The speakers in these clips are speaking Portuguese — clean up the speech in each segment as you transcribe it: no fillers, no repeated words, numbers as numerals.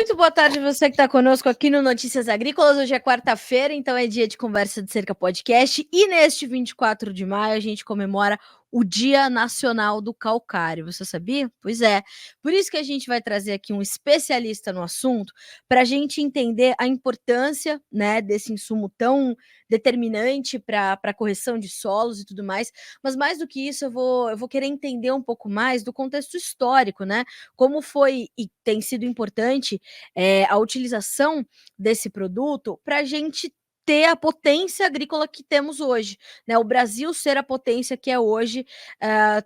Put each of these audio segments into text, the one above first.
Muito boa tarde a você que está conosco aqui no Notícias Agrícolas. Hoje é quarta-feira, então é dia de Conversa de Cerca Podcast. E neste 24 de maio a gente comemora o Dia Nacional do Calcário. Você sabia? Pois é. Por isso que a gente vai trazer aqui um especialista no assunto para a gente entender a importância, né, desse insumo tão determinante para a correção de solos e tudo mais. Mas mais do que isso, eu vou querer entender um pouco mais do contexto histórico, né? Como foi e tem sido importante a utilização desse produto para a gente ter a potência agrícola que temos hoje, né? O Brasil ser a potência que é hoje,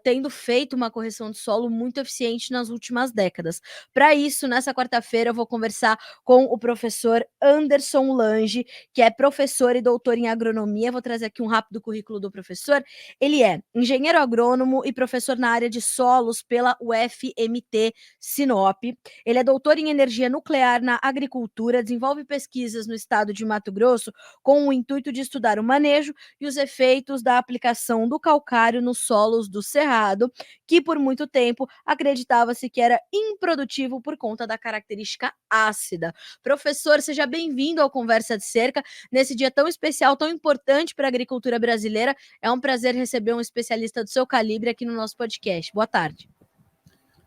tendo feito uma correção de solo muito eficiente nas últimas décadas. Para isso, nessa quarta-feira, eu vou conversar com o professor Anderson Lange, que é professor e doutor em agronomia. Vou trazer aqui um rápido currículo do professor. Ele é engenheiro agrônomo e professor na área de solos pela UFMT Sinop. Ele é doutor em energia nuclear na agricultura, desenvolve pesquisas no estado de Mato Grosso com o intuito de estudar o manejo e os efeitos da aplicação do calcário nos solos do Cerrado, que por muito tempo acreditava-se que era improdutivo por conta da característica ácida. Professor, seja bem-vindo ao Conversa de Cerca, nesse dia tão especial, tão importante para a agricultura brasileira. É um prazer receber um especialista do seu calibre aqui no nosso podcast. Boa tarde.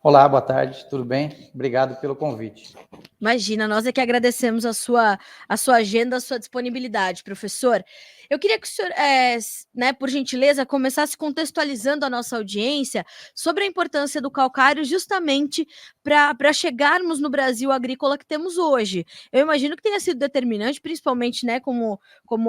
Olá, boa tarde, tudo bem? Obrigado pelo convite. Imagina, nós é que agradecemos a sua agenda, a sua disponibilidade, professor. Eu queria que o senhor, né, por gentileza, começasse contextualizando a nossa audiência sobre a importância do calcário justamente para chegarmos no Brasil agrícola que temos hoje. Eu imagino que tenha sido determinante, principalmente, né, como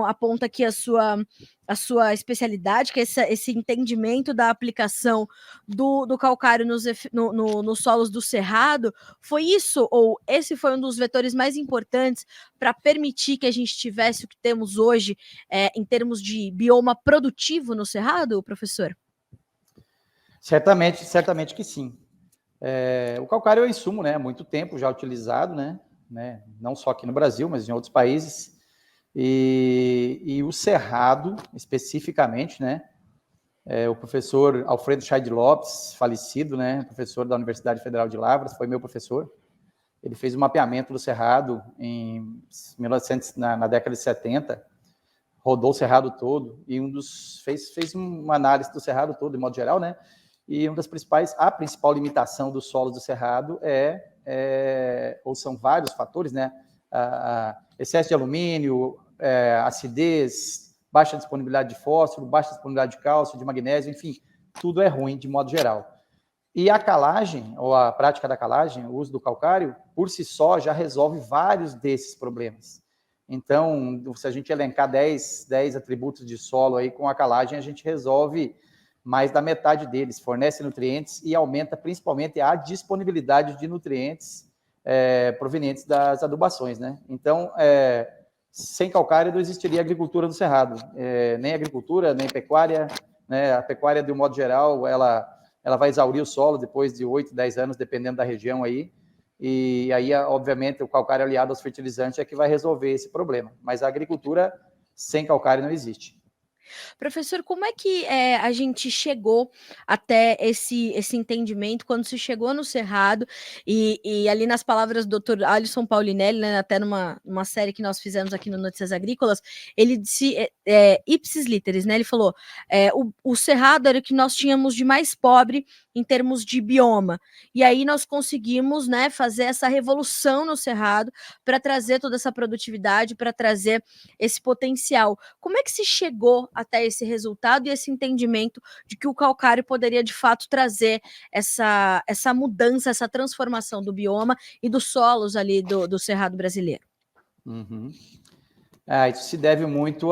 aponta aqui a sua especialidade, que é esse entendimento da aplicação do calcário nos solos do Cerrado. Foi isso, ou esse foi um dos vetores mais importantes para permitir que a gente tivesse o que temos hoje em termos de bioma produtivo no Cerrado, professor? Certamente que sim. O calcário é um insumo, né, há muito tempo já utilizado, né, não só aqui no Brasil, mas em outros países. E o Cerrado, especificamente, né, o professor Alfredo Scheid Lopes, falecido, né, professor da Universidade Federal de Lavras, foi meu professor. Ele fez um mapeamento do Cerrado na década de 70, rodou o Cerrado todo e fez uma análise do Cerrado todo, de modo geral, né? E a principal limitação dos solos do Cerrado ou são vários fatores, né? Excesso de alumínio, acidez, baixa disponibilidade de fósforo, baixa disponibilidade de cálcio, de magnésio, enfim, tudo é ruim de modo geral. E a calagem, ou a prática da calagem, o uso do calcário, por si só, já resolve vários desses problemas. Então, se a gente elencar 10 atributos de solo aí com a calagem, a gente resolve mais da metade deles, fornece nutrientes e aumenta principalmente a disponibilidade de nutrientes provenientes das adubações, né? Então, sem calcário não existiria agricultura do Cerrado, nem agricultura, nem pecuária, né? A pecuária, de um modo geral, ela vai exaurir o solo depois de 8, 10 anos, dependendo da região aí. E aí, obviamente, o calcário aliado aos fertilizantes é que vai resolver esse problema. Mas a agricultura sem calcário não existe. Professor, como é que a gente chegou até esse entendimento, quando se chegou no Cerrado, e ali nas palavras do Dr. Alisson Paulinelli, né, até numa série que nós fizemos aqui no Notícias Agrícolas, ele disse, ipsis literis, né, ele falou, o Cerrado era o que nós tínhamos de mais pobre em termos de bioma, e aí nós conseguimos, né, fazer essa revolução no Cerrado para trazer toda essa produtividade, para trazer esse potencial. Como é que se chegou até esse resultado e esse entendimento de que o calcário poderia, de fato, trazer essa mudança, essa transformação do bioma e dos solos ali do Cerrado brasileiro? Uhum. Isso se deve muito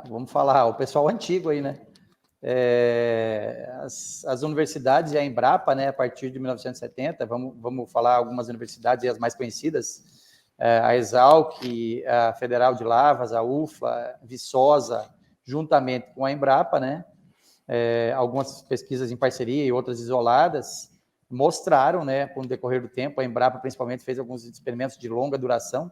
vamos falar, ao pessoal antigo aí, né? As universidades e a Embrapa, né, a partir de 1970, vamos falar algumas universidades, as mais conhecidas, a Exalc, a Federal de Lavras, a UFLA, a Viçosa, juntamente com a Embrapa, né, algumas pesquisas em parceria e outras isoladas, mostraram, né, com o decorrer do tempo, a Embrapa principalmente fez alguns experimentos de longa duração,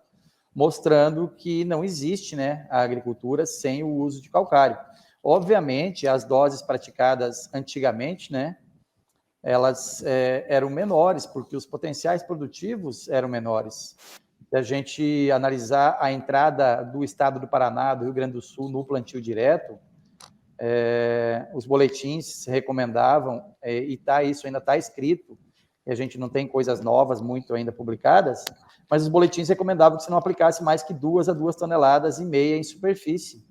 mostrando que não existe, né, a agricultura sem o uso de calcário. Obviamente, as doses praticadas antigamente, né, elas eram menores, porque os potenciais produtivos eram menores. Se a gente analisar a entrada do estado do Paraná, do Rio Grande do Sul, no plantio direto, os boletins recomendavam, isso ainda está escrito, e a gente não tem coisas novas muito ainda publicadas, mas os boletins recomendavam que você não aplicasse mais que 2 a 2,5 toneladas em superfície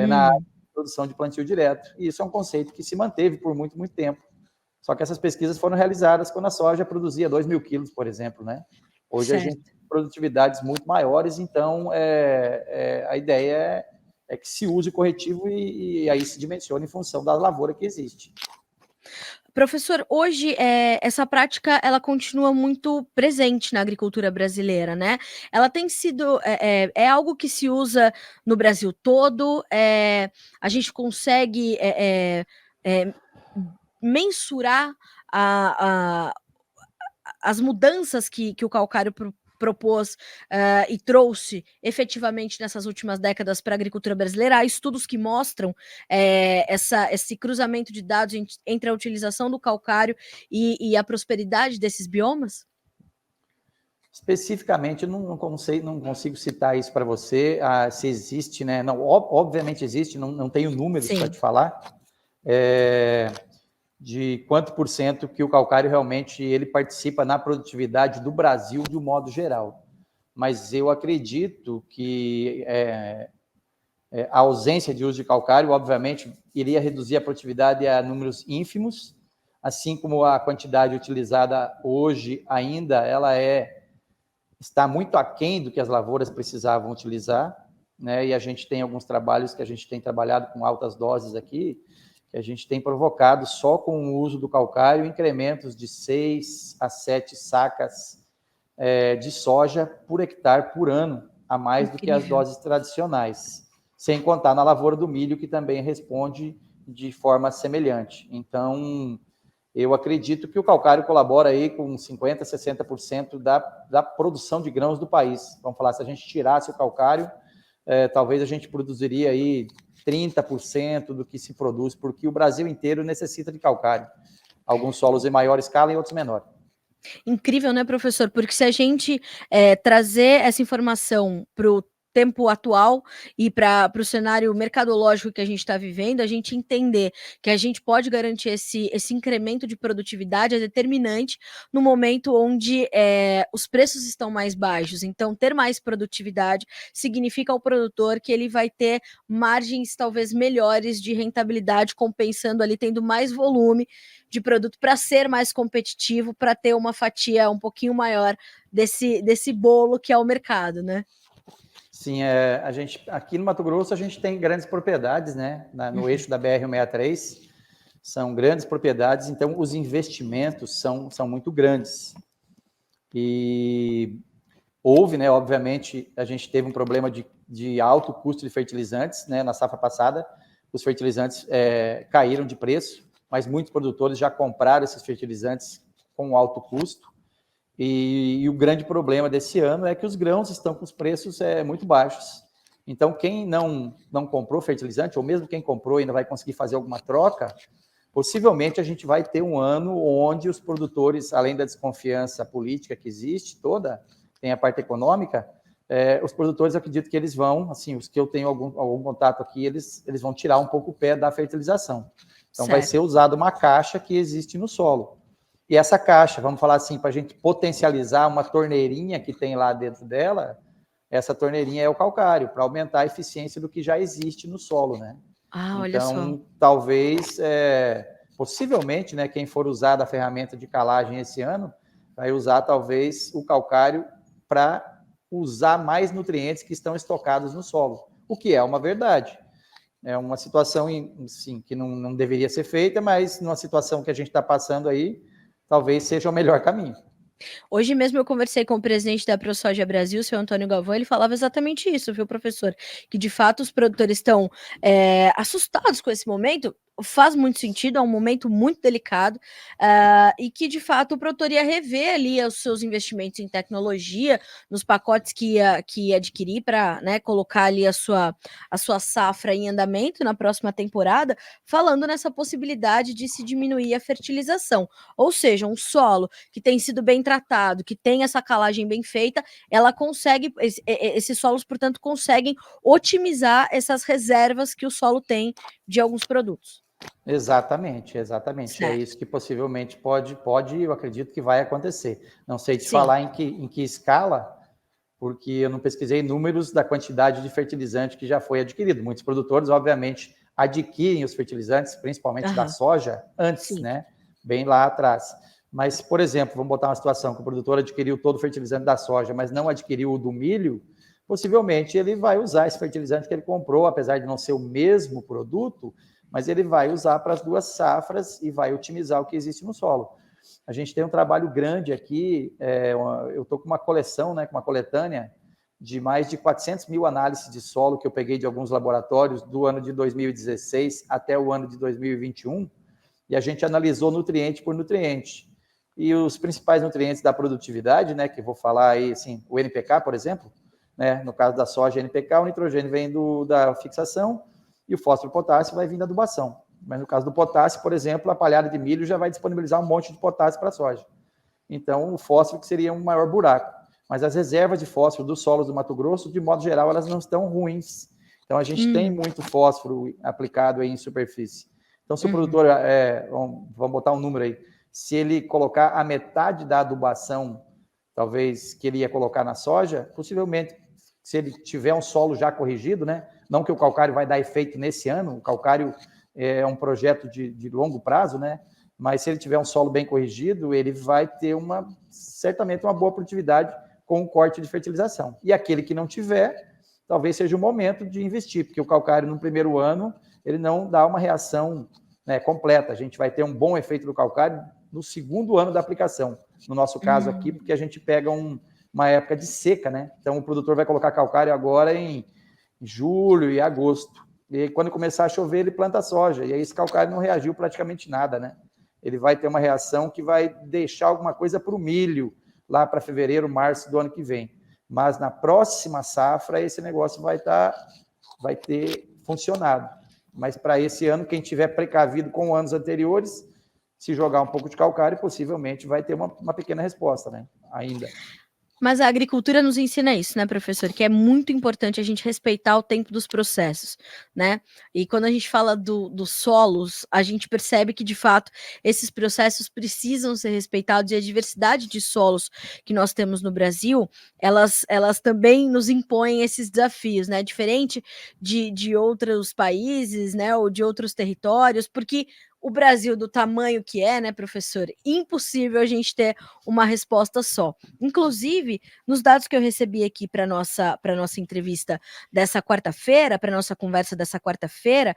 na área de produção de plantio direto. E isso é um conceito que se manteve por muito, muito tempo. Só que essas pesquisas foram realizadas quando a soja produzia 2.000 quilos, por exemplo, né? Hoje certo. A gente tem produtividades muito maiores, então a ideia é que se use o corretivo e aí se dimensione em função da lavoura que existe. Professor, hoje essa prática ela continua muito presente na agricultura brasileira, né? Ela tem sido algo que se usa no Brasil todo. A gente consegue mensurar as mudanças que o calcário propôs e trouxe efetivamente nessas últimas décadas para a agricultura brasileira. Há estudos que mostram esse cruzamento de dados entre a utilização do calcário e a prosperidade desses biomas? Especificamente, não consigo citar isso para você, se existe, né? Não, obviamente existe, não tenho números para te falar, de quanto por cento que o calcário realmente ele participa na produtividade do Brasil de um modo geral. Mas eu acredito que a ausência de uso de calcário, obviamente, iria reduzir a produtividade a números ínfimos, assim como a quantidade utilizada hoje ainda está muito aquém do que as lavouras precisavam utilizar, né? E a gente tem alguns trabalhos que a gente tem trabalhado com altas doses aqui, que a gente tem provocado só com o uso do calcário incrementos de 6 a 7 sacas de soja por hectare por ano, a mais do que as doses tradicionais, sem contar na lavoura do milho, que também responde de forma semelhante. Então, eu acredito que o calcário colabora aí com 50%, 60% da produção de grãos do país. Vamos falar, se a gente tirasse o calcário, talvez a gente produziria aí 30% do que se produz, porque o Brasil inteiro necessita de calcário. Alguns solos em maior escala e outros menor. Incrível, né, professor? Porque se a gente trazer essa informação para o tempo atual e para o cenário mercadológico que a gente está vivendo, a gente entender que a gente pode garantir esse incremento de produtividade é determinante no momento onde os preços estão mais baixos. Então, ter mais produtividade significa ao produtor que ele vai ter margens talvez melhores de rentabilidade, compensando ali, tendo mais volume de produto para ser mais competitivo, para ter uma fatia um pouquinho maior desse bolo que é o mercado, né? Sim, a gente, aqui no Mato Grosso a gente tem grandes propriedades, né? No eixo da BR-163, são grandes propriedades, então os investimentos são muito grandes. E houve, né? Obviamente, a gente teve um problema de alto custo de fertilizantes, né? Na safra passada, os fertilizantes caíram de preço, mas muitos produtores já compraram esses fertilizantes com alto custo. E o grande problema desse ano é que os grãos estão com os preços muito baixos. Então, quem não comprou fertilizante, ou mesmo quem comprou ainda vai conseguir fazer alguma troca, possivelmente a gente vai ter um ano onde os produtores, além da desconfiança política que existe toda, tem a parte econômica, os produtores, eu acredito que eles vão, assim, os que eu tenho algum contato aqui, eles vão tirar um pouco o pé da fertilização. Então, vai ser usada uma caixa que existe no solo. E essa caixa, vamos falar assim, para a gente potencializar uma torneirinha que tem lá dentro dela, essa torneirinha é o calcário, para aumentar a eficiência do que já existe no solo, né? Olha só. Então, talvez, possivelmente, né, quem for usar da ferramenta de calagem esse ano, vai usar talvez o calcário para usar mais nutrientes que estão estocados no solo, o que é uma verdade. É uma situação, sim, que não deveria ser feita, mas numa situação que a gente está passando aí, talvez seja o melhor caminho. Hoje mesmo eu conversei com o presidente da ProSoja Brasil, o seu Antônio Galvão, ele falava exatamente isso, viu, professor? Que de fato os produtores estão assustados com esse momento, faz muito sentido, é um momento muito delicado, e que, de fato, o produtor ia rever ali os seus investimentos em tecnologia, nos pacotes que ia adquirir para, né, colocar ali a sua safra em andamento na próxima temporada, falando nessa possibilidade de se diminuir a fertilização. Ou seja, um solo que tem sido bem tratado, que tem essa calagem bem feita, ela consegue, esses solos, portanto, conseguem otimizar essas reservas que o solo tem de alguns produtos. Exatamente. É Certo. isso que possivelmente pode, eu acredito que vai acontecer. Não sei te Sim. falar em que escala, porque eu não pesquisei números da quantidade de fertilizante que já foi adquirido. Muitos produtores, obviamente, adquirem os fertilizantes, principalmente da soja, antes, Sim. né? Bem lá atrás. Mas, por exemplo, vamos botar uma situação que o produtor adquiriu todo o fertilizante da soja, mas não adquiriu o do milho, possivelmente ele vai usar esse fertilizante que ele comprou, apesar de não ser o mesmo produto, mas ele vai usar para as duas safras e vai otimizar o que existe no solo. A gente tem um trabalho grande aqui, eu estou com uma coleção, né, com uma coletânea de mais de 400 mil análises de solo que eu peguei de alguns laboratórios do ano de 2016 até o ano de 2021, e a gente analisou nutriente por nutriente. E os principais nutrientes da produtividade, né, que eu vou falar aí, assim, o NPK, por exemplo, né, no caso da soja, NPK, o nitrogênio vem da fixação, e o fósforo e potássio vai vir da adubação. Mas no caso do potássio, por exemplo, a palhada de milho já vai disponibilizar um monte de potássio para a soja. Então, o fósforo que seria um maior buraco. Mas as reservas de fósforo dos solos do Mato Grosso, de modo geral, elas não estão ruins. Então, a gente tem muito fósforo aplicado aí em superfície. Então, se o produtor, vamos botar um número aí, se ele colocar a metade da adubação, talvez, que ele ia colocar na soja, possivelmente, se ele tiver um solo já corrigido, né? Não que o calcário vai dar efeito nesse ano, o calcário é um projeto de longo prazo, né? Mas se ele tiver um solo bem corrigido, ele vai ter certamente uma boa produtividade com o corte de fertilização. E aquele que não tiver, talvez seja o momento de investir, porque o calcário no primeiro ano, ele não dá uma reação, né, completa. A gente vai ter um bom efeito do calcário no segundo ano da aplicação. No nosso caso aqui, porque a gente pega uma época de seca, né? Então o produtor vai colocar calcário agora em julho e agosto. E quando começar a chover, ele planta soja. E aí esse calcário não reagiu praticamente nada, né? Ele vai ter uma reação que vai deixar alguma coisa para o milho lá para fevereiro, março do ano que vem. Mas na próxima safra, esse negócio vai ter funcionado. Mas para esse ano, quem tiver precavido com anos anteriores, se jogar um pouco de calcário, possivelmente vai ter uma pequena resposta, né? Ainda. Mas a agricultura nos ensina isso, né, professor? Que é muito importante a gente respeitar o tempo dos processos, né? E quando a gente fala dos solos, a gente percebe que, de fato, esses processos precisam ser respeitados, e a diversidade de solos que nós temos no Brasil, elas também nos impõem esses desafios, né? Diferente de outros países, né, ou de outros territórios, porque o Brasil, do tamanho que é, né, professor, impossível a gente ter uma resposta só. Inclusive, nos dados que eu recebi aqui para nossa entrevista dessa quarta-feira, para nossa conversa dessa quarta-feira,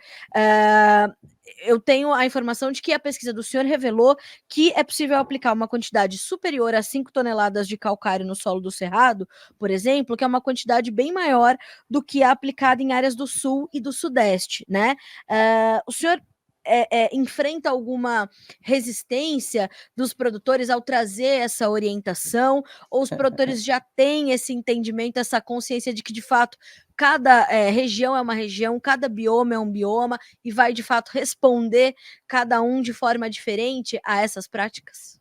eu tenho a informação de que a pesquisa do senhor revelou que é possível aplicar uma quantidade superior a 5 toneladas de calcário no solo do Cerrado, por exemplo, que é uma quantidade bem maior do que a aplicada em áreas do Sul e do Sudeste, né? O senhor enfrenta alguma resistência dos produtores ao trazer essa orientação, ou os produtores já têm esse entendimento, essa consciência de que, de fato, cada região é uma região, cada bioma é um bioma, e vai, de fato, responder cada um de forma diferente a essas práticas?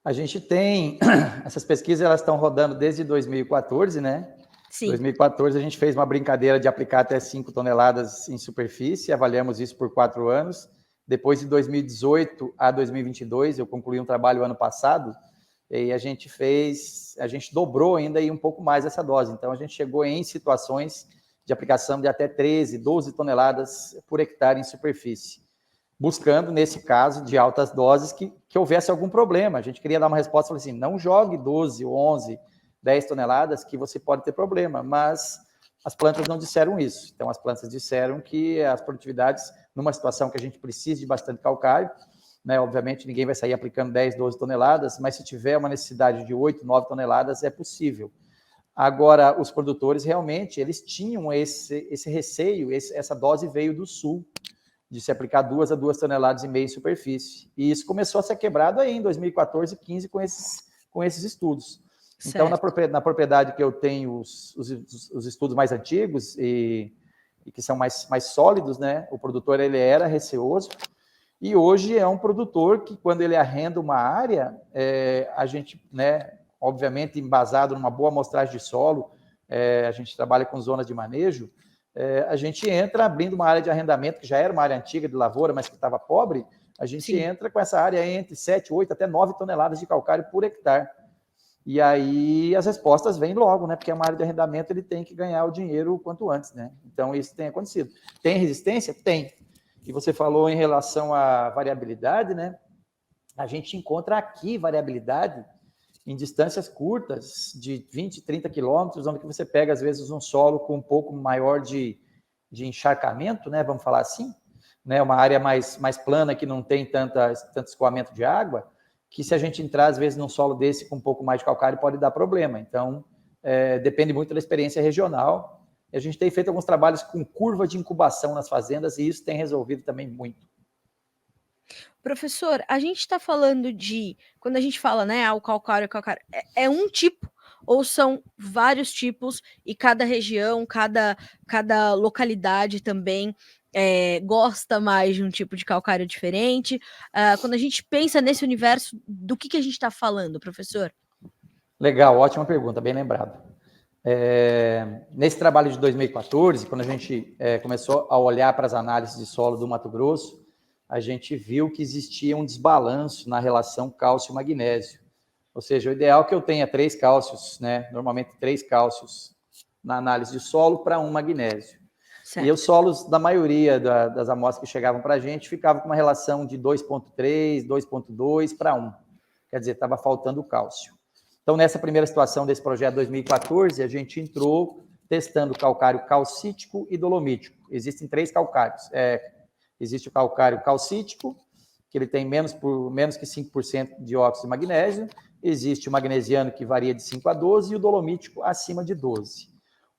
A gente tem, essas pesquisas elas estão rodando desde 2014, né? Em 2014 a gente fez uma brincadeira de aplicar até 5 toneladas em superfície, avaliamos isso por 4 anos. Depois de 2018 a 2022, eu concluí um trabalho ano passado, e a gente dobrou ainda aí um pouco mais essa dose. Então a gente chegou em situações de aplicação de até 13, 12 toneladas por hectare em superfície, buscando, nesse caso, de altas doses, que houvesse algum problema. A gente queria dar uma resposta, falou assim, não jogue 12, 11, 10 toneladas, que você pode ter problema, mas as plantas não disseram isso. Então, as plantas disseram que as produtividades, numa situação que a gente precisa de bastante calcário, né, obviamente ninguém vai sair aplicando 10, 12 toneladas, mas se tiver uma necessidade de 8, 9 toneladas, é possível. Agora, os produtores realmente, eles tinham esse receio, essa dose veio do sul, de se aplicar 2 a 2,5 toneladas em superfície. E isso começou a ser quebrado aí em 2014 e 2015 com esses estudos. Certo. Então, na propriedade que eu tenho os estudos mais antigos e que são mais sólidos, né? O produtor ele era receoso e hoje é um produtor que, quando ele arrenda uma área, a gente, né, obviamente, embasado numa boa amostragem de solo, a gente trabalha com zonas de manejo, a gente entra abrindo uma área de arrendamento, que já era uma área antiga de lavoura, mas que estava pobre, a gente entra com essa área entre 7, 8 até 9 toneladas de calcário por hectare. E aí as respostas vêm logo, né? Porque uma área de arrendamento ele tem que ganhar o dinheiro o quanto antes, né? Então isso tem acontecido. Tem resistência? Tem. E você falou em relação à variabilidade, né? A gente encontra aqui variabilidade em distâncias curtas, de 20, 30 quilômetros, onde você pega, às vezes, um solo com um pouco maior de encharcamento, né? Vamos falar assim, né? Uma área mais plana, que não tem tanto escoamento de água, que se a gente entrar, às vezes, num solo desse com um pouco mais de calcário, pode dar problema. Então, depende muito da experiência regional. E a gente tem feito alguns trabalhos com curva de incubação nas fazendas, e isso tem resolvido também muito. Professor, a gente está falando de, quando a gente fala, né, o calcário, é um tipo ou são vários tipos e cada região, cada localidade também gosta mais de um tipo de calcário diferente? Quando a gente pensa nesse universo, do que a gente está falando, professor? Legal, ótima pergunta, bem lembrado. Nesse trabalho de 2014, quando a gente começou a olhar para as análises de solo do Mato Grosso, a gente viu que existia um desbalanço na relação cálcio-magnésio. Ou seja, o ideal é que eu tenha 3 cálcios, né? Normalmente 3 cálcios na análise de solo para 1 magnésio. Certo. E os solos, da maioria das amostras que chegavam para a gente, ficavam com uma relação de 2,3, 2,2 para 1. Quer dizer, estava faltando cálcio. Então, nessa primeira situação desse projeto 2014, a gente entrou testando calcário calcítico e dolomítico. Existem 3 calcários. Existe o calcário calcítico, que ele tem menos que 5% de óxido de magnésio. Existe o magnesiano, que varia de 5 a 12, e o dolomítico acima de 12.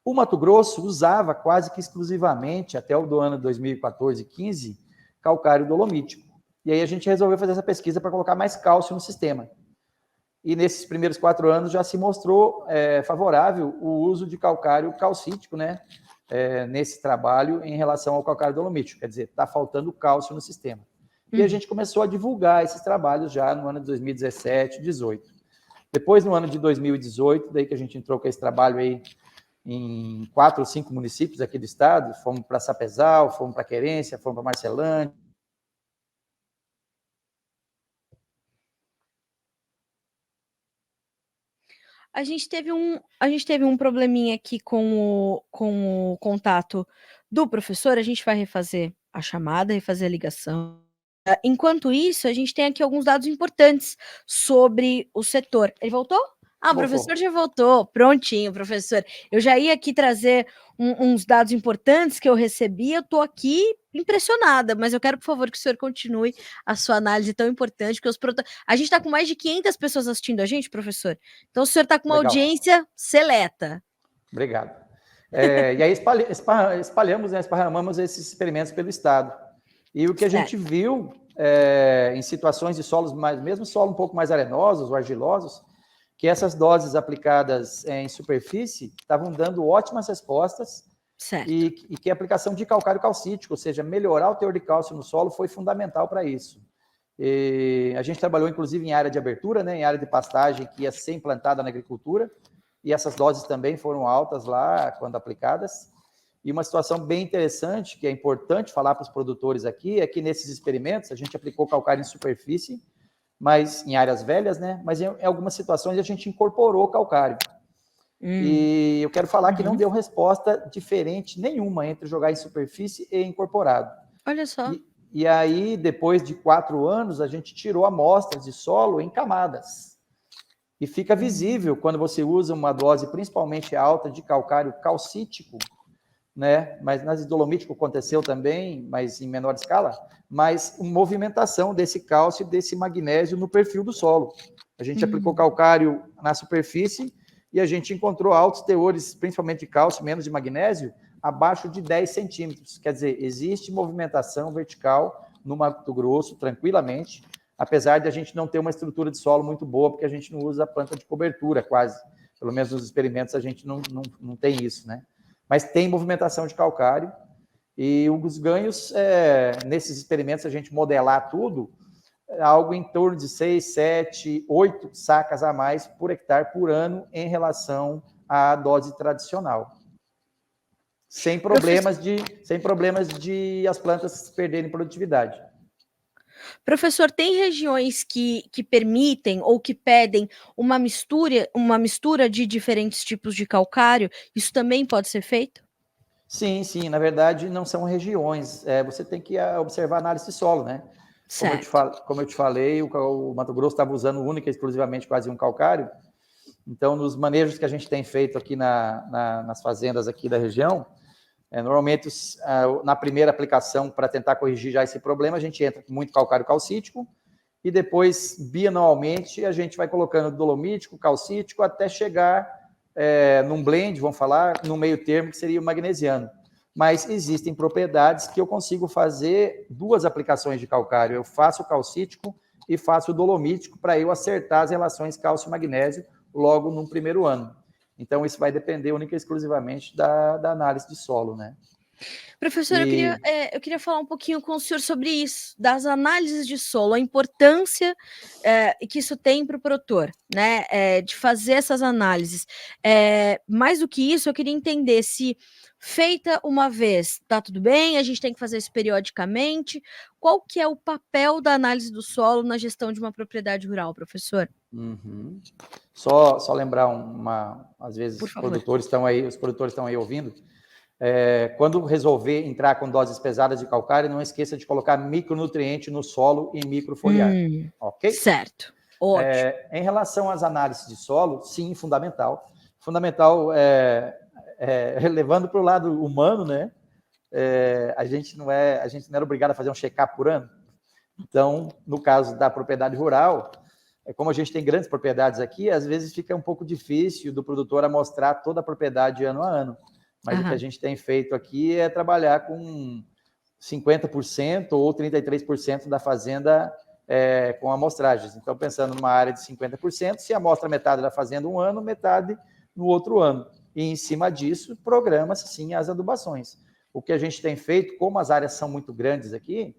O Mato Grosso usava quase que exclusivamente, até o do ano 2014 e 2015, calcário dolomítico. E aí a gente resolveu fazer essa pesquisa para colocar mais cálcio no sistema. E nesses primeiros 4 anos já se mostrou favorável o uso de calcário calcítico, né? Nesse trabalho em relação ao calcário dolomítico, quer dizer, está faltando cálcio no sistema. E a gente começou a divulgar esses trabalhos já no ano de 2017, 2018. Depois, no ano de 2018, daí que a gente entrou com esse trabalho aí em 4 ou 5 municípios aqui do estado, fomos para Sapezal, fomos para Querência, fomos para Marcelândia. A gente teve um probleminha aqui com o contato do professor, a gente vai refazer a chamada, refazer a ligação. Enquanto isso, a gente tem aqui alguns dados importantes sobre o setor. Ele voltou? O professor já voltou. Prontinho, professor. Eu já ia aqui trazer uns dados importantes que eu recebi, eu estou aqui impressionada, mas eu quero, por favor, que o senhor continue a sua análise tão importante, porque a gente está com mais de 500 pessoas assistindo a gente, professor, então o senhor está com uma audiência seleta. Obrigado. E aí espalhamos, né, esparramamos esses experimentos pelo estado. E o que a gente viu em situações de solos mesmo solo um pouco mais arenosos ou argilosos, que essas doses aplicadas em superfície estavam dando ótimas respostas. Certo. E que a aplicação de calcário calcítico, ou seja, melhorar o teor de cálcio no solo, foi fundamental para isso. E a gente trabalhou, inclusive, em área de abertura, né, em área de pastagem que ia ser implantada na agricultura, e essas doses também foram altas lá, quando aplicadas. E uma situação bem interessante, que é importante falar para os produtores aqui, é que nesses experimentos a gente aplicou calcário em superfície, mas em áreas velhas, né, mas em algumas situações a gente incorporou calcário. E eu quero falar que não deu resposta diferente nenhuma entre jogar em superfície e incorporado. Olha só. E aí, depois de 4 anos, a gente tirou amostras de solo em camadas. E fica visível quando você usa uma dose principalmente alta de calcário calcítico, né? Mas nas dolomítico aconteceu também, mas em menor escala, mas movimentação desse cálcio e desse magnésio no perfil do solo. A gente aplicou calcário na superfície e a gente encontrou altos teores, principalmente de cálcio, menos de magnésio, abaixo de 10 centímetros. Quer dizer, existe movimentação vertical no Mato Grosso, tranquilamente, apesar de a gente não ter uma estrutura de solo muito boa, porque a gente não usa planta de cobertura quase. Pelo menos nos experimentos a gente não tem isso, né? Mas tem movimentação de calcário, e os ganhos, nesses experimentos, a gente modelar tudo, algo em torno de 6, 7, 8 sacas a mais por hectare por ano em relação à dose tradicional. Sem problemas de as plantas perderem produtividade. Professor, tem regiões que permitem ou que pedem uma mistura de diferentes tipos de calcário? Isso também pode ser feito? Sim, sim. Na verdade, não são regiões. Você tem que observar a análise de solo, né? Como eu te falei, o Mato Grosso estava usando única e exclusivamente quase um calcário. Então, nos manejos que a gente tem feito aqui nas fazendas aqui da região, normalmente, na primeira aplicação, para tentar corrigir já esse problema, a gente entra com muito calcário calcítico e depois, bianualmente, a gente vai colocando dolomítico, calcítico, até chegar num blend, vamos falar, no meio termo, que seria o magnesiano. Mas existem propriedades que eu consigo fazer 2 aplicações de calcário. Eu faço o calcítico e faço o dolomítico para eu acertar as relações cálcio-magnésio logo no primeiro ano. Então, isso vai depender única e exclusivamente da análise de solo, né? Professor, eu queria falar um pouquinho com o senhor sobre isso, das análises de solo, a importância que isso tem para o produtor, né? De fazer essas análises. Mais do que isso, eu queria entender se feita uma vez, tá tudo bem, a gente tem que fazer isso periodicamente. Qual que é o papel da análise do solo na gestão de uma propriedade rural, professor? Uhum. Só lembrar às vezes Por os favor. produtores estão aí ouvindo. Quando resolver entrar com doses pesadas de calcário, não esqueça de colocar micronutriente no solo e microfoliar. Ok? Certo. Ótimo. Em relação às análises de solo, sim, fundamental. Fundamental, levando para o lado humano, né? A gente não era obrigado a fazer um check-up por ano. Então, no caso da propriedade rural, como a gente tem grandes propriedades aqui, às vezes fica um pouco difícil do produtor amostrar toda a propriedade ano a ano. Mas o que a gente tem feito aqui é trabalhar com 50% ou 33% da fazenda com amostragens. Então, pensando numa área de 50%, se amostra metade da fazenda um ano, metade no outro ano. E, em cima disso, programa-se, sim, as adubações. O que a gente tem feito, como as áreas são muito grandes aqui,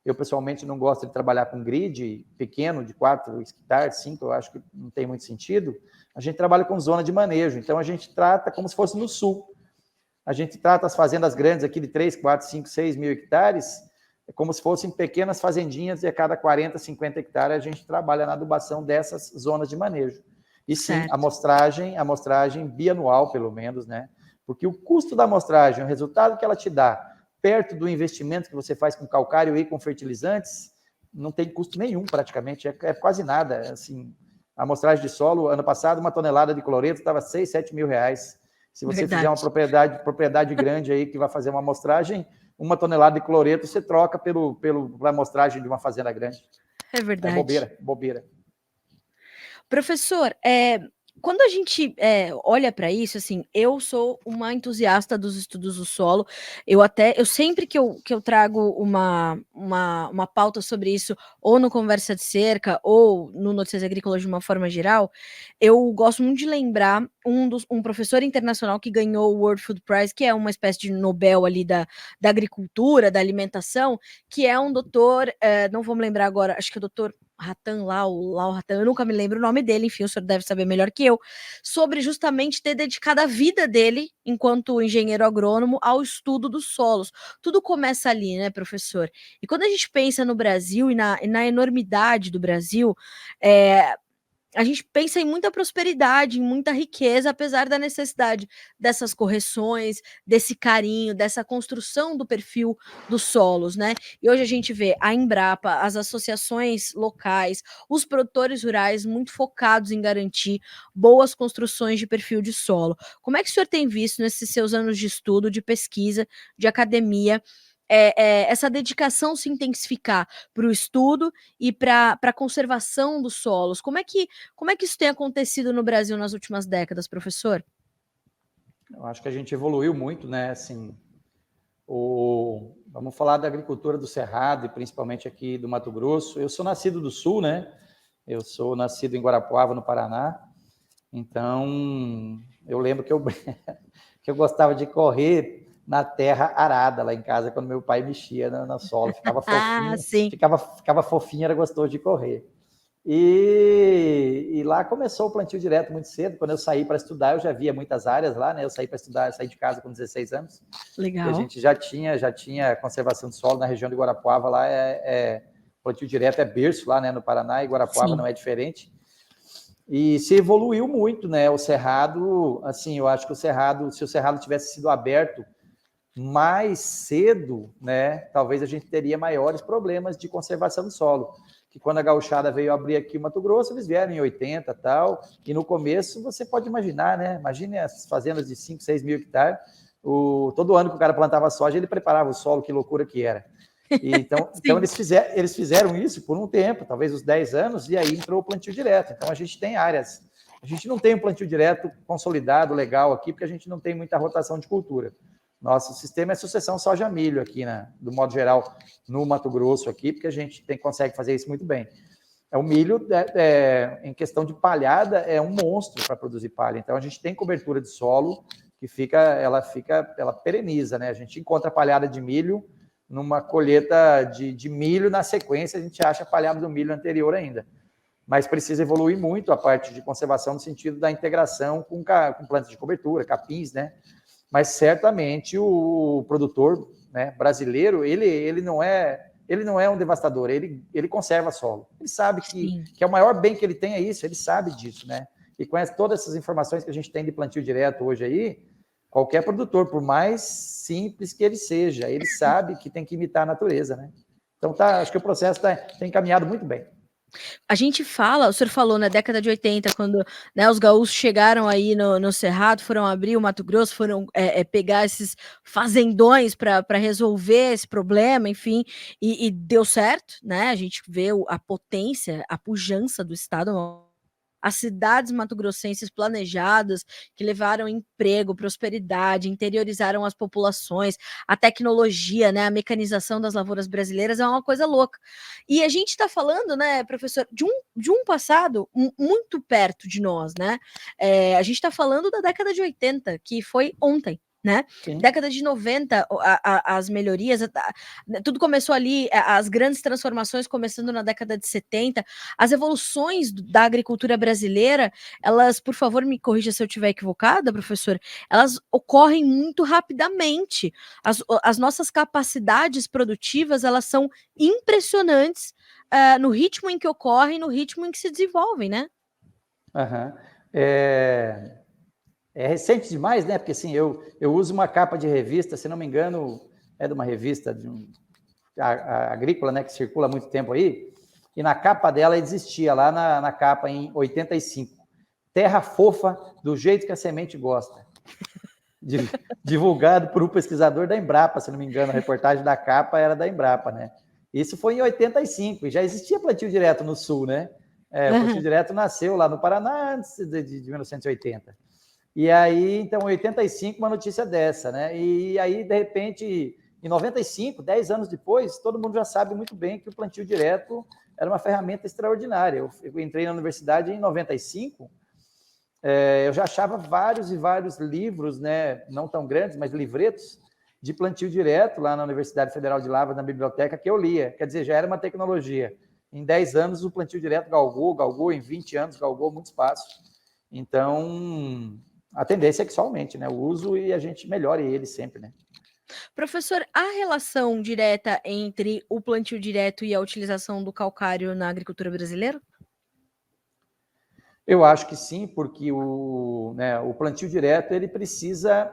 eu, pessoalmente, não gosto de trabalhar com grid pequeno, de 4 hectares, 5, eu acho que não tem muito sentido. A gente trabalha com zona de manejo. Então, a gente trata como se fosse no sul. A gente trata as fazendas grandes aqui de 3, 4, 5, 6 mil hectares como se fossem pequenas fazendinhas e a cada 40, 50 hectares a gente trabalha na adubação dessas zonas de manejo. E sim, amostragem bianual, pelo menos, né? Porque o custo da amostragem, o resultado que ela te dá perto do investimento que você faz com calcário e com fertilizantes, não tem custo nenhum praticamente, é quase nada. Assim, a amostragem de solo, ano passado, uma tonelada de cloreto estava 6, 7 mil reais. Se você fizer uma propriedade grande aí que vai fazer uma amostragem, 1 tonelada de cloreto você troca pela amostragem de uma fazenda grande. É verdade. É bobeira. Professor, quando a gente olha para isso, assim, eu sou uma entusiasta dos estudos do solo. Eu sempre que eu trago uma pauta sobre isso, ou no Conversa de Cerca, ou no Notícias Agrícolas de uma forma geral, eu gosto muito de lembrar um professor internacional que ganhou o World Food Prize, que é uma espécie de Nobel ali da agricultura, da alimentação, que é um doutor, não vou me lembrar agora, acho que é o doutor Ratan, Lau Ratan, eu nunca me lembro o nome dele, enfim, o senhor deve saber melhor que eu, sobre justamente ter dedicado a vida dele, enquanto engenheiro agrônomo, ao estudo dos solos. Tudo começa ali, né, professor? E quando a gente pensa no Brasil e na enormidade do Brasil, a gente pensa em muita prosperidade, em muita riqueza, apesar da necessidade dessas correções, desse carinho, dessa construção do perfil dos solos, né? E hoje a gente vê a Embrapa, as associações locais, os produtores rurais muito focados em garantir boas construções de perfil de solo. Como é que o senhor tem visto nesses seus anos de estudo, de pesquisa, de academia, essa dedicação se intensificar para o estudo e para a conservação dos solos? Como é que isso tem acontecido no Brasil nas últimas décadas, professor? Eu acho que a gente evoluiu muito, né? Assim, vamos falar da agricultura do Cerrado, e principalmente aqui do Mato Grosso. Eu sou nascido do Sul, né? Eu sou nascido em Guarapuava, no Paraná. Então, eu lembro que que eu gostava de correr na terra arada lá em casa, quando meu pai mexia na sola. Ficava Ah, fofinho, sim. ficava fofinho, era gostoso de correr. E lá começou o plantio direto muito cedo. Quando eu saí para estudar, eu já via muitas áreas lá, né? Eu saí para estudar, saí de casa com 16 anos. Legal. E a gente já tinha conservação de solo na região de Guarapuava. Lá plantio direto é berço lá, né? No Paraná, e Guarapuava não é diferente. E se evoluiu muito, né? O Cerrado, assim, eu acho que se o Cerrado tivesse sido aberto mais cedo, né? Talvez a gente teria maiores problemas de conservação do solo. Que quando a gauchada veio abrir aqui o Mato Grosso, eles vieram em 80 e tal, e no começo você pode imaginar, né? Imagine as fazendas de 5, 6 mil hectares, todo ano que o cara plantava soja, ele preparava o solo, que loucura que era. Então eles fizeram isso por um tempo, talvez uns 10 anos, e aí entrou o plantio direto. Então a gente tem áreas, a gente não tem um plantio direto consolidado, legal aqui, porque a gente não tem muita rotação de cultura. Nosso sistema é sucessão soja-milho aqui, né? Do modo geral, no Mato Grosso aqui, porque a gente consegue fazer isso muito bem. O milho, em questão de palhada, é um monstro para produzir palha. Então, a gente tem cobertura de solo que ela pereniza, né? A gente encontra palhada de milho numa colheita de milho, na sequência, a gente acha palhada do milho anterior ainda. Mas precisa evoluir muito a parte de conservação no sentido da integração com plantas de cobertura, capins, né? Mas certamente o produtor, né, brasileiro, ele não é um devastador, ele conserva solo. Ele sabe que é o maior bem que ele tem é isso, ele sabe disso, né? E conhece todas essas informações que a gente tem de plantio direto hoje aí, qualquer produtor, por mais simples que ele seja, ele sabe que tem que imitar a natureza, né? Então acho que o processo tem encaminhado muito bem. A gente fala, o senhor falou na década de 80, quando, né, os gaúchos chegaram aí no Cerrado, foram abrir o Mato Grosso, foram pegar esses fazendões para resolver esse problema, enfim, e deu certo, né? A gente vê a potência, a pujança do Estado, as cidades mato-grossenses planejadas, que levaram emprego, prosperidade, interiorizaram as populações, a tecnologia, né, a mecanização das lavouras brasileiras é uma coisa louca. E a gente está falando, né, professor, de um passado muito perto de nós, né? A gente está falando da década de 80, que foi ontem. Né? Década de 90, as melhorias, tudo começou ali, as grandes transformações começando na década de 70, as evoluções da agricultura brasileira, elas, por favor, me corrija se eu estiver equivocada, professor, elas ocorrem muito rapidamente. As nossas capacidades produtivas, elas são impressionantes no ritmo em que ocorrem, no ritmo em que se desenvolvem, né? Uhum. É recente demais, né? Porque assim, eu uso uma capa de revista, se não me engano, é de uma revista agrícola, né? Que circula há muito tempo aí. E na capa dela existia lá na capa em 85. Terra fofa do jeito que a semente gosta. Divulgado por um pesquisador da Embrapa, se não me engano, a reportagem da capa era da Embrapa, né? Isso foi em 85, e já existia plantio direto no Sul, né? O plantio direto nasceu lá no Paraná antes de 1980. E aí, então, em 85, uma notícia dessa, né? E aí, de repente, em 95, 10 anos depois, todo mundo já sabe muito bem que o plantio direto era uma ferramenta extraordinária. Eu entrei na universidade em 95, eu já achava vários e vários livros, né? Não tão grandes, mas livretos de plantio direto lá na Universidade Federal de Lavras, na biblioteca, que eu lia. Quer dizer, já era uma tecnologia. Em 10 anos, o plantio direto galgou, em 20 anos galgou muito espaço. Então, a tendência é que só aumente, né? O uso e a gente melhore ele sempre, né? Professor, há relação direta entre o plantio direto e a utilização do calcário na agricultura brasileira? Eu acho que sim, porque o plantio direto, ele precisa,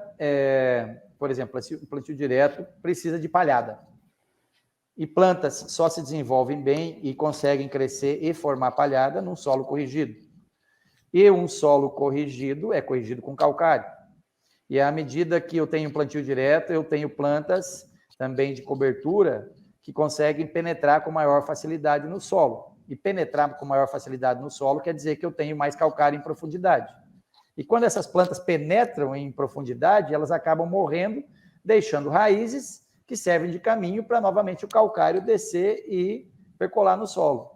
por exemplo, o plantio direto precisa de palhada. E plantas só se desenvolvem bem e conseguem crescer e formar palhada num solo corrigido. E um solo corrigido é corrigido com calcário. E à medida que eu tenho plantio direto, eu tenho plantas também de cobertura que conseguem penetrar com maior facilidade no solo. E penetrar com maior facilidade no solo quer dizer que eu tenho mais calcário em profundidade. E quando essas plantas penetram em profundidade, elas acabam morrendo, deixando raízes que servem de caminho para novamente o calcário descer e percolar no solo.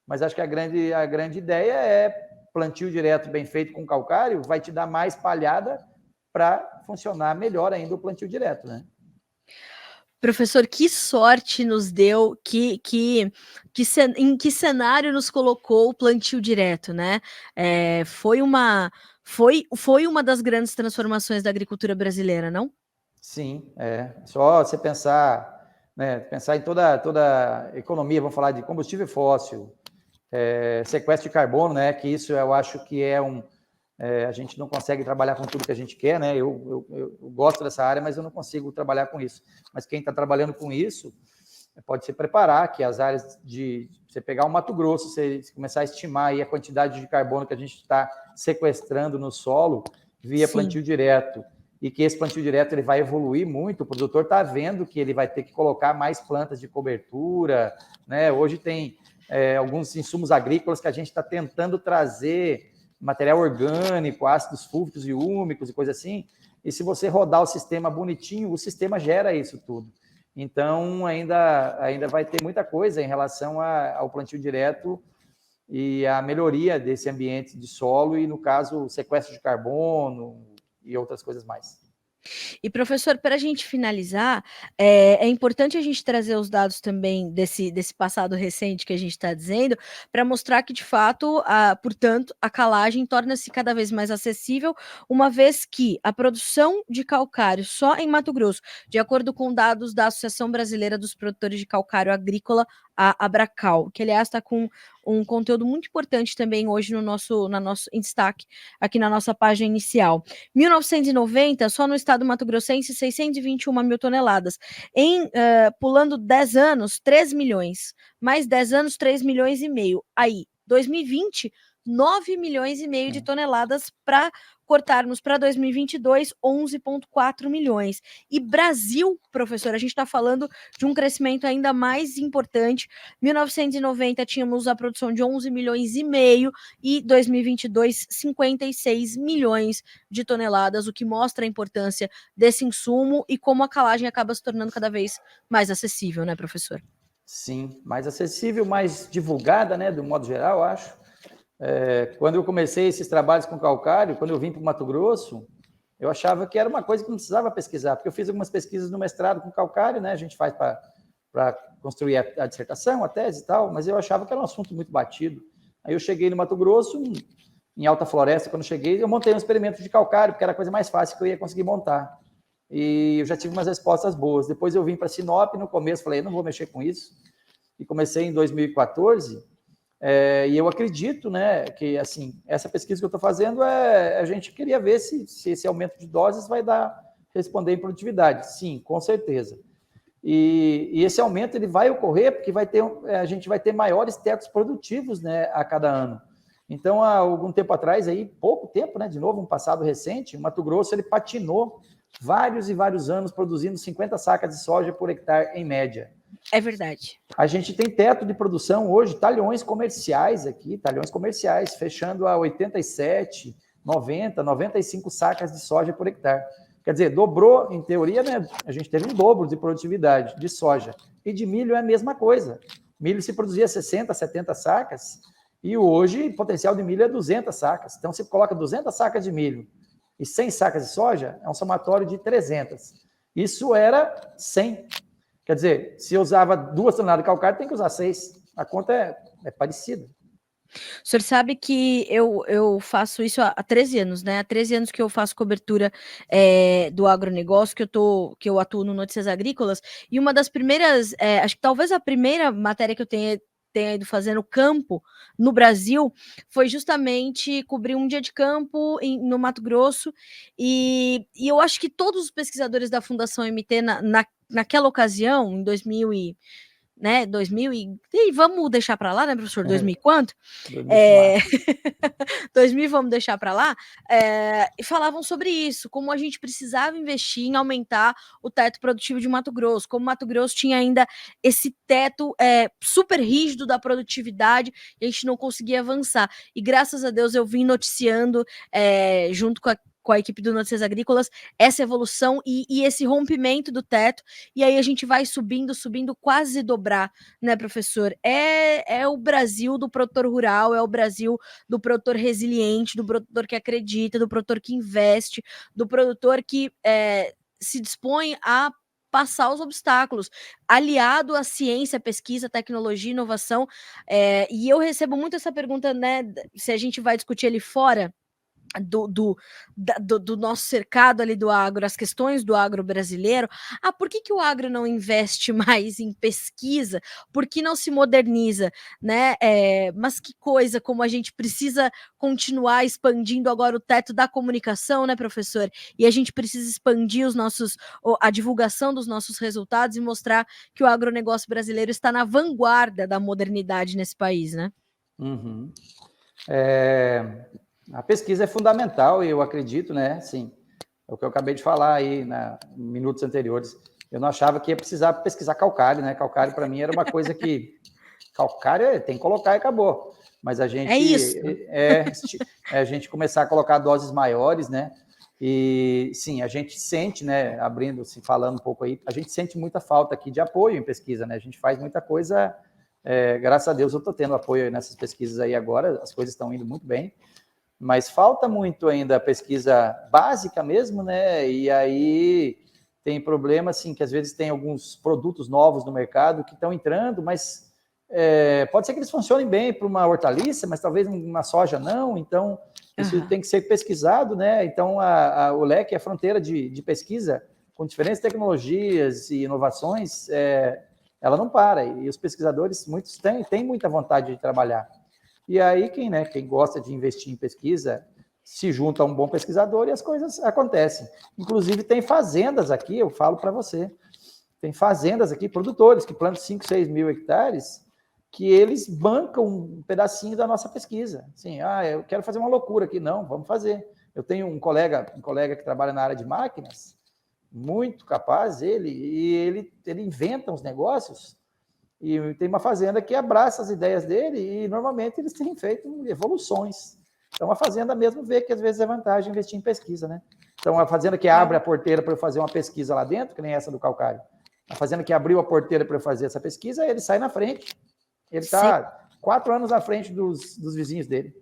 Mas acho que a grande ideia é plantio direto bem feito com calcário, vai te dar mais palhada para funcionar melhor ainda o plantio direto, né? Professor, que sorte nos deu, em que cenário nos colocou o plantio direto, né? Foi uma das grandes transformações da agricultura brasileira, não? Sim, só você pensar, né, pensar em toda a economia, vamos falar de combustível fóssil, sequestro de carbono, né? Que isso eu acho que a gente não consegue trabalhar com tudo que a gente quer, né? Eu gosto dessa área, mas eu não consigo trabalhar com isso. Mas quem está trabalhando com isso pode se preparar, que as áreas de você pegar o Mato Grosso, você começar a estimar aí a quantidade de carbono que a gente está sequestrando no solo via Sim. plantio direto, e que esse plantio direto ele vai evoluir muito, o produtor está vendo que ele vai ter que colocar mais plantas de cobertura, né? Hoje tem alguns insumos agrícolas que a gente está tentando trazer material orgânico, ácidos fúlvicos e úmicos e coisa assim, e se você rodar o sistema bonitinho, o sistema gera isso tudo. Então, ainda vai ter muita coisa em relação ao plantio direto e a melhoria desse ambiente de solo e, no caso, o sequestro de carbono e outras coisas mais. E, professor, para a gente finalizar, é importante a gente trazer os dados também desse passado recente que a gente está dizendo, para mostrar que, de fato, portanto, a calagem torna-se cada vez mais acessível, uma vez que a produção de calcário só em Mato Grosso, de acordo com dados da Associação Brasileira dos Produtores de Calcário Agrícola, a Abracal, que aliás está com um conteúdo muito importante também hoje em destaque aqui na nossa página inicial. 1990, só no estado mato-grossense, 621 mil toneladas. Pulando 10 anos, 3 milhões. Mais 10 anos, 3 milhões e meio. Aí, 2020, 9 milhões e meio de toneladas para cortarmos para 2022, 11,4 milhões. E Brasil, professor, a gente está falando de um crescimento ainda mais importante. 1990 tínhamos a produção de 11 milhões e meio e 2022, 56 milhões de toneladas, o que mostra a importância desse insumo e como a calagem acaba se tornando cada vez mais acessível, né, professor? Sim, mais acessível, mais divulgada, né, do modo geral, eu acho. Quando eu comecei esses trabalhos com calcário, quando eu vim para o Mato Grosso, eu achava que era uma coisa que não precisava pesquisar, porque eu fiz algumas pesquisas no mestrado com calcário, né? A gente faz para construir a dissertação, a tese e tal, mas eu achava que era um assunto muito batido. Aí eu cheguei no Mato Grosso, em Alta Floresta, quando eu cheguei, eu montei um experimento de calcário, porque era a coisa mais fácil que eu ia conseguir montar. E eu já tive umas respostas boas. Depois eu vim para Sinop, no começo falei, não vou mexer com isso. E comecei em 2014, e eu acredito, né, que assim, essa pesquisa que eu estou fazendo a gente queria ver se esse aumento de doses vai responder em produtividade. Sim, com certeza. E esse aumento ele vai ocorrer porque a gente vai ter maiores tetos produtivos, né, a cada ano. Então, há algum tempo atrás, aí, pouco tempo, né, de novo, um passado recente, o Mato Grosso ele patinou vários e vários anos produzindo 50 sacas de soja por hectare em média. É verdade. A gente tem teto de produção hoje, talhões comerciais, fechando a 87, 90, 95 sacas de soja por hectare. Quer dizer, dobrou, em teoria, né? A gente teve um dobro de produtividade de soja. E de milho é a mesma coisa. Milho se produzia 60, 70 sacas, e hoje o potencial de milho é 200 sacas. Então, você coloca 200 sacas de milho e 100 sacas de soja, é um somatório de 300. Isso era 100. Quer dizer, se eu usava 2 toneladas de calcário, tem que usar 6. A conta é parecida. O senhor sabe que eu faço isso há 13 anos, né? Há 13 anos que eu faço cobertura do agronegócio, que eu atuo no Notícias Agrícolas, e uma das primeiras, acho que talvez a primeira matéria que eu tenha ido fazer no campo, no Brasil, foi justamente cobrir um dia de campo no Mato Grosso, e eu acho que todos os pesquisadores da Fundação MT naquela ocasião, em né, 2000 e vamos deixar para lá, né, professor, 2000 e quanto? 2000 vamos deixar para lá, e falavam sobre isso, como a gente precisava investir em aumentar o teto produtivo de Mato Grosso, como Mato Grosso tinha ainda esse teto super rígido da produtividade, e a gente não conseguia avançar. E graças a Deus eu vim noticiando, junto com a equipe do Notícias Agrícolas, essa evolução e esse rompimento do teto, e aí a gente vai subindo, quase dobrar, né, professor? É o Brasil do produtor rural, é o Brasil do produtor resiliente, do produtor que acredita, do produtor que investe, do produtor que se dispõe a passar os obstáculos, aliado à ciência, pesquisa, tecnologia, inovação, e eu recebo muito essa pergunta, né, se a gente vai discutir ali fora do nosso cercado ali do agro, as questões do agro brasileiro. Por que o agro não investe mais em pesquisa? Por que não se moderniza, né? Mas que coisa, como a gente precisa continuar expandindo agora o teto da comunicação, né, professor? E a gente precisa expandir a divulgação dos nossos resultados e mostrar que o agronegócio brasileiro está na vanguarda da modernidade nesse país, né? Uhum. A pesquisa é fundamental e eu acredito, né? Sim, é o que eu acabei de falar aí minutos anteriores. Eu não achava que ia precisar pesquisar calcário, né? Calcário para mim era uma coisa que calcário tem que colocar e acabou. Mas a gente a gente começar a colocar doses maiores, né? E sim, a gente sente, né? Abrindo, assim, falando um pouco aí, a gente sente muita falta aqui de apoio em pesquisa, né? A gente faz muita coisa. Graças a Deus eu estou tendo apoio nessas pesquisas aí agora, as coisas estão indo muito bem. Mas falta muito ainda a pesquisa básica mesmo, né? E aí tem problema, assim, que às vezes tem alguns produtos novos no mercado que estão entrando, mas pode ser que eles funcionem bem para uma hortaliça, mas talvez uma soja não. Então, isso tem que ser pesquisado, né? Então, o leque, a fronteira de pesquisa, com diferentes tecnologias e inovações, ela não para. E os pesquisadores, muitos têm muita vontade de trabalhar. E aí, quem gosta de investir em pesquisa se junta a um bom pesquisador e as coisas acontecem. Inclusive, tem fazendas aqui, eu falo para você, tem fazendas aqui, produtores que plantam 5, 6 mil hectares, que eles bancam um pedacinho da nossa pesquisa. Assim, eu quero fazer uma loucura aqui. Não, vamos fazer. Eu tenho um colega que trabalha na área de máquinas, muito capaz, ele inventa uns negócios. E tem uma fazenda que abraça as ideias dele e, normalmente, eles têm feito evoluções. Então, a fazenda mesmo vê que, às vezes, é vantagem investir em pesquisa, né? Então, a fazenda que abre a porteira para eu fazer uma pesquisa lá dentro, que nem essa do calcário, a fazenda que abriu a porteira para eu fazer essa pesquisa, ele sai na frente. Ele está 4 anos à frente dos vizinhos dele.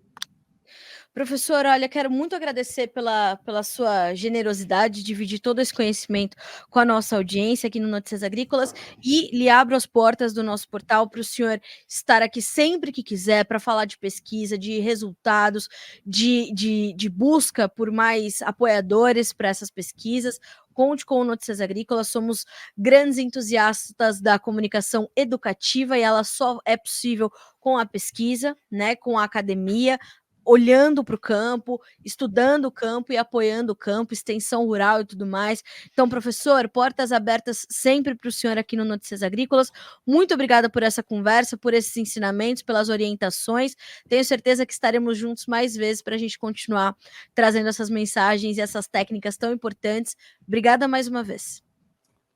Professor, olha, quero muito agradecer pela sua generosidade de dividir todo esse conhecimento com a nossa audiência aqui no Notícias Agrícolas e lhe abro as portas do nosso portal para o senhor estar aqui sempre que quiser para falar de pesquisa, de resultados, de busca por mais apoiadores para essas pesquisas. Conte com o Notícias Agrícolas, somos grandes entusiastas da comunicação educativa e ela só é possível com a pesquisa, né, com a academia, olhando para o campo, estudando o campo e apoiando o campo, extensão rural e tudo mais. Então, professor, portas abertas sempre para o senhor aqui no Notícias Agrícolas. Muito obrigada por essa conversa, por esses ensinamentos, pelas orientações. Tenho certeza que estaremos juntos mais vezes para a gente continuar trazendo essas mensagens e essas técnicas tão importantes. Obrigada mais uma vez.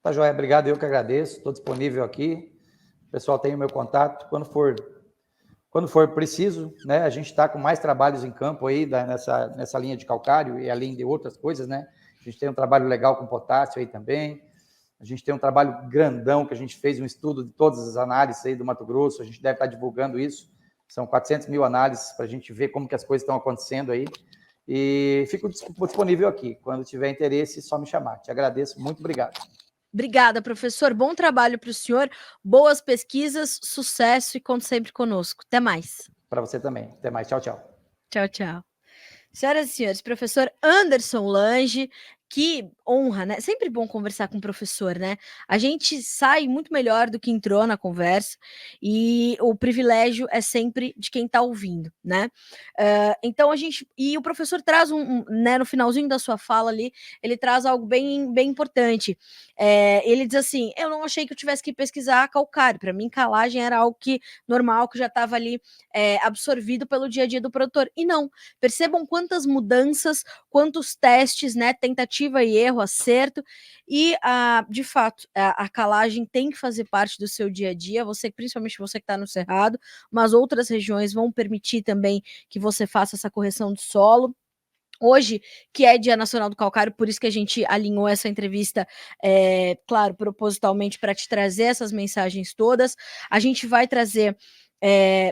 Tá, joia. Obrigado, eu que agradeço. Estou disponível aqui. O pessoal tem o meu contato. Quando for preciso, né? A gente está com mais trabalhos em campo aí nessa linha de calcário e além de outras coisas, né? A gente tem um trabalho legal com potássio aí também. A gente tem um trabalho grandão que a gente fez um estudo de todas as análises aí do Mato Grosso. A gente deve estar divulgando isso. São 400 mil análises para a gente ver como que as coisas estão acontecendo aí. E fico disponível aqui. Quando tiver interesse, só me chamar. Te agradeço. Muito obrigado. Obrigada, professor. Bom trabalho para o senhor. Boas pesquisas, sucesso e conte sempre conosco. Até mais. Para você também. Até mais. Tchau, tchau. Tchau, tchau. Senhoras e senhores, professor Anderson Lange, que honra, né? Sempre bom conversar com o professor, né? A gente sai muito melhor do que entrou na conversa e o privilégio é sempre de quem está ouvindo, né? Então e o professor traz né, no finalzinho da sua fala ali, ele traz algo bem, bem importante. Ele diz assim: eu não achei que eu tivesse que pesquisar calcário. Para mim, calagem era algo normal, que já estava ali absorvido pelo dia a dia do produtor. E não, percebam quantas mudanças, quantos testes, né? Tentativa e erro, acerto. E de fato, a calagem tem que fazer parte do seu dia a dia. Principalmente você que está no Cerrado, mas outras regiões vão permitir também que você faça essa correção de solo. Hoje, que é Dia Nacional do Calcário, por isso que a gente alinhou essa entrevista, claro, propositalmente para te trazer essas mensagens todas. A gente vai trazer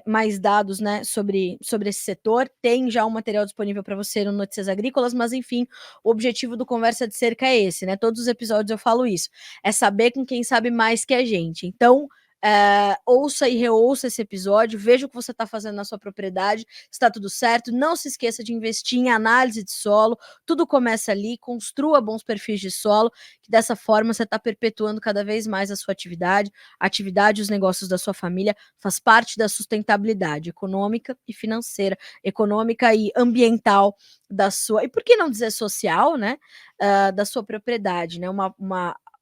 mais dados, né, sobre esse setor. Tem já um material disponível para você no Notícias Agrícolas, mas enfim, o objetivo do Conversa de Cerca é esse, né? Todos os episódios eu falo isso, é saber com quem sabe mais que a gente. Então, ouça e reouça esse episódio, veja o que você está fazendo na sua propriedade, se está tudo certo. Não se esqueça de investir em análise de solo, tudo começa ali. Construa bons perfis de solo, que dessa forma você está perpetuando cada vez mais a sua atividade e os negócios da sua família. Faz parte da sustentabilidade econômica e financeira, econômica e ambiental da sua, e por que não dizer social, né, da sua propriedade, né?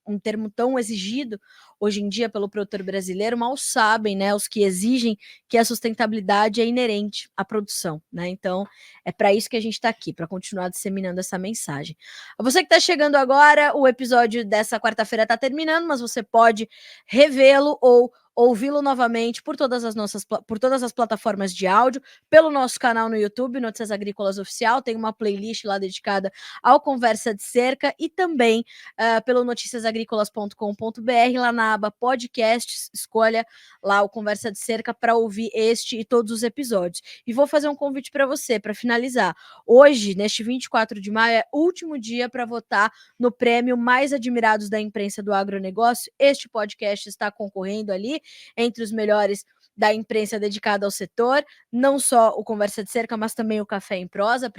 Um termo tão exigido hoje em dia pelo produtor brasileiro, mal sabem, né, os que exigem que a sustentabilidade é inerente à produção, né? Então, é para isso que a gente está aqui, para continuar disseminando essa mensagem. A você que está chegando agora, o episódio dessa quarta-feira está terminando, mas você pode revê-lo ou ouvi-lo novamente por todas as plataformas de áudio, pelo nosso canal no YouTube, Notícias Agrícolas Oficial. Tem uma playlist lá dedicada ao Conversa de Cerca e também pelo noticiasagricolas.com.br, lá na aba podcasts, escolha lá o Conversa de Cerca para ouvir este e todos os episódios. E vou fazer um convite para você, para finalizar. Hoje, neste 24 de maio, é último dia para votar no prêmio Mais Admirados da Imprensa do Agronegócio. Este podcast está concorrendo ali entre os melhores da imprensa dedicada ao setor, não só o Conversa de Cerca, mas também o Café em Prosa,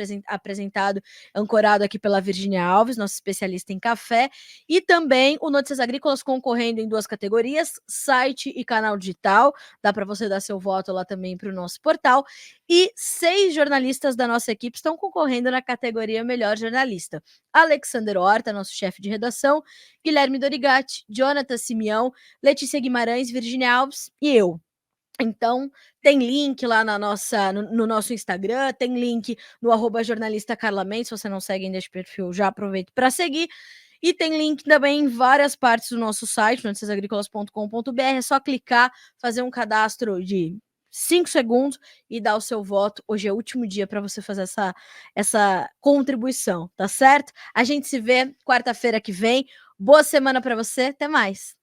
ancorado aqui pela Virgínia Alves, nossa especialista em café, e também o Notícias Agrícolas concorrendo em 2 categorias, site e canal digital. Dá para você dar seu voto lá também para o nosso portal. E 6 jornalistas da nossa equipe estão concorrendo na categoria Melhor Jornalista: Alexander Horta, nosso chefe de redação, Guilherme Dorigatti, Jonathan Simeão, Letícia Guimarães, Virgínia Alves e eu. Então, tem link lá no nosso Instagram, tem link no @jornalista Carla Mendes. Se você não segue ainda esse perfil, já aproveita para seguir. E tem link também em várias partes do nosso site, noticiasagricolas.com.br. É só clicar, fazer um cadastro de 5 segundos e dar o seu voto. Hoje é o último dia para você fazer essa contribuição, tá certo? A gente se vê quarta-feira que vem. Boa semana para você, até mais.